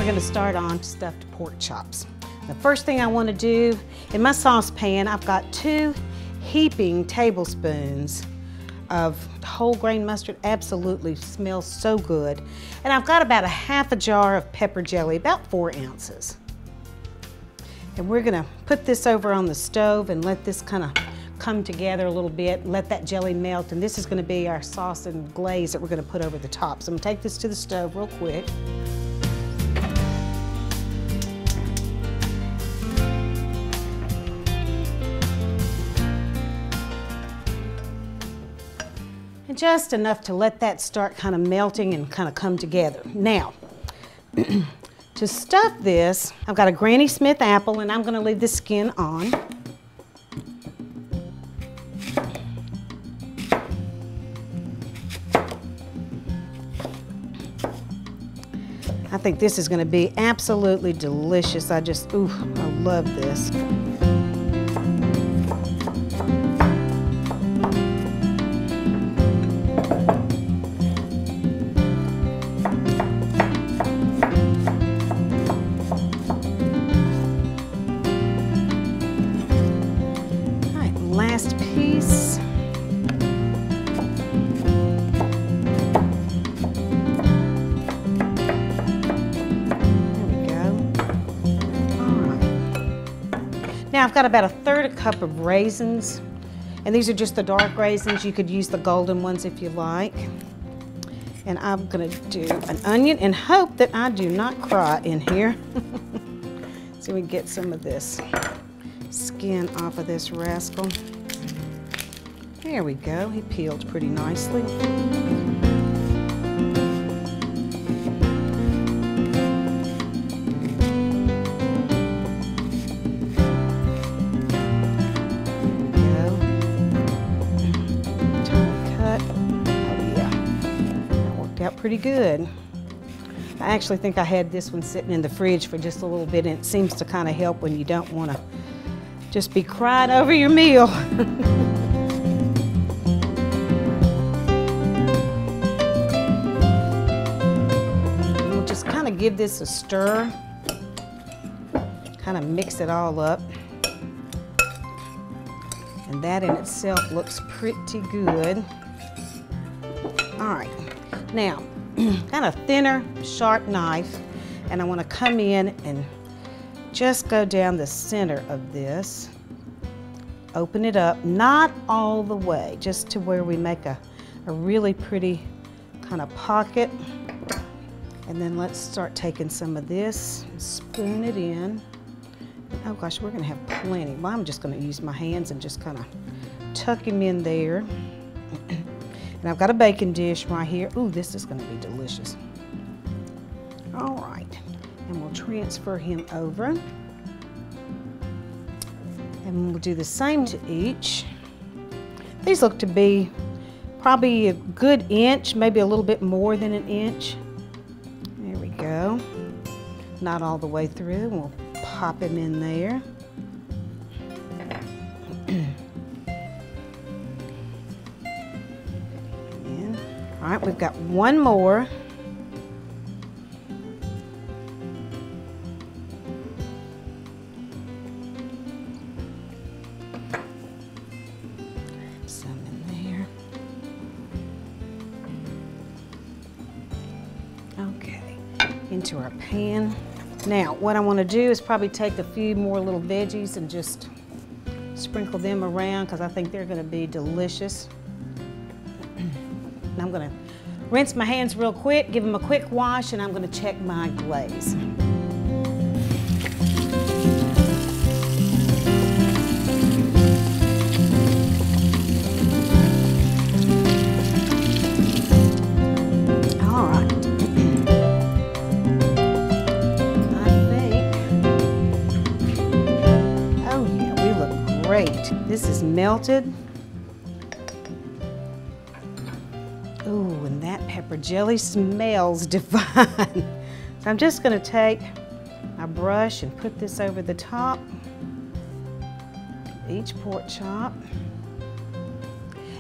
we're going to start on stuffed pork chops. The first thing I want to do, in my saucepan, I've got 2 heaping tablespoons of whole grain mustard. Absolutely smells so good. And I've got about a half a jar of pepper jelly, about 4 ounces. And we're going to put this over on the stove and let this kind of come together a little bit, let that jelly melt, and this is going to be our sauce and glaze that we're going to put over the top. So I'm going to take this to the stove real quick. And just enough to let that start kind of melting and kind of come together. Now, to stuff this, I've got a Granny Smith apple, and I'm going to leave the skin on. I think this is going to be absolutely delicious. I love this. All right, last piece. Now I've got about 1/3 cup of raisins, and these are just the dark raisins. You could use the golden ones if you like. And I'm gonna do an onion and hope that I do not cry in here. So we get some of this skin off of this rascal. There we go, he peeled pretty nicely. Pretty good. I actually think I had this one sitting in the fridge for just a little bit, and it seems to kind of help when you don't want to just be crying over your meal. We'll just kind of give this a stir, kind of mix it all up, and that in itself looks pretty good. All right. Now, kind of thinner, sharp knife, and I want to come in and just go down the center of this. Open it up, not all the way, just to where we make a really pretty kind of pocket. And then let's start taking some of this, spoon it in. Oh gosh, we're going to have plenty. Well, I'm just going to use my hands and just kind of tuck him in there. And I've got a baking dish right here. Ooh, this is going to be delicious. All right, and we'll transfer him over. And we'll do the same to each. These look to be probably a good inch, maybe a little bit more than an inch. There we go. Not all the way through. We'll pop him in there. All right, we've got one more. Some in there. Okay, into our pan. Now, what I want to do is probably take a few more little veggies and just sprinkle them around because I think they're going to be delicious. And I'm going to rinse my hands real quick, give them a quick wash, and I'm going to check my glaze. All right. I think, oh yeah, we look great. This is melted. Ooh, and that pepper jelly smells divine. So I'm just going to take my brush and put this over the top of each pork chop.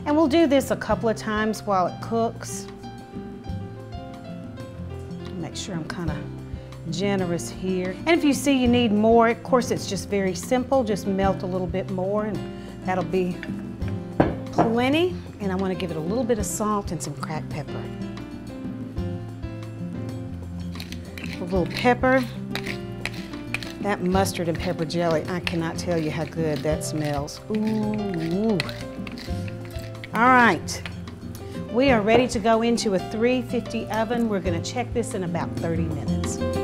And we'll do this a couple of times while it cooks. Make sure I'm kind of generous here. And if you see you need more, of course it's just very simple. Just melt a little bit more and that'll be plenty. And I want to give it a little bit of salt and some cracked pepper. A little pepper. That mustard and pepper jelly, I cannot tell you how good that smells. Ooh. All right. We are ready to go into a 350 oven. We're going to check this in about 30 minutes.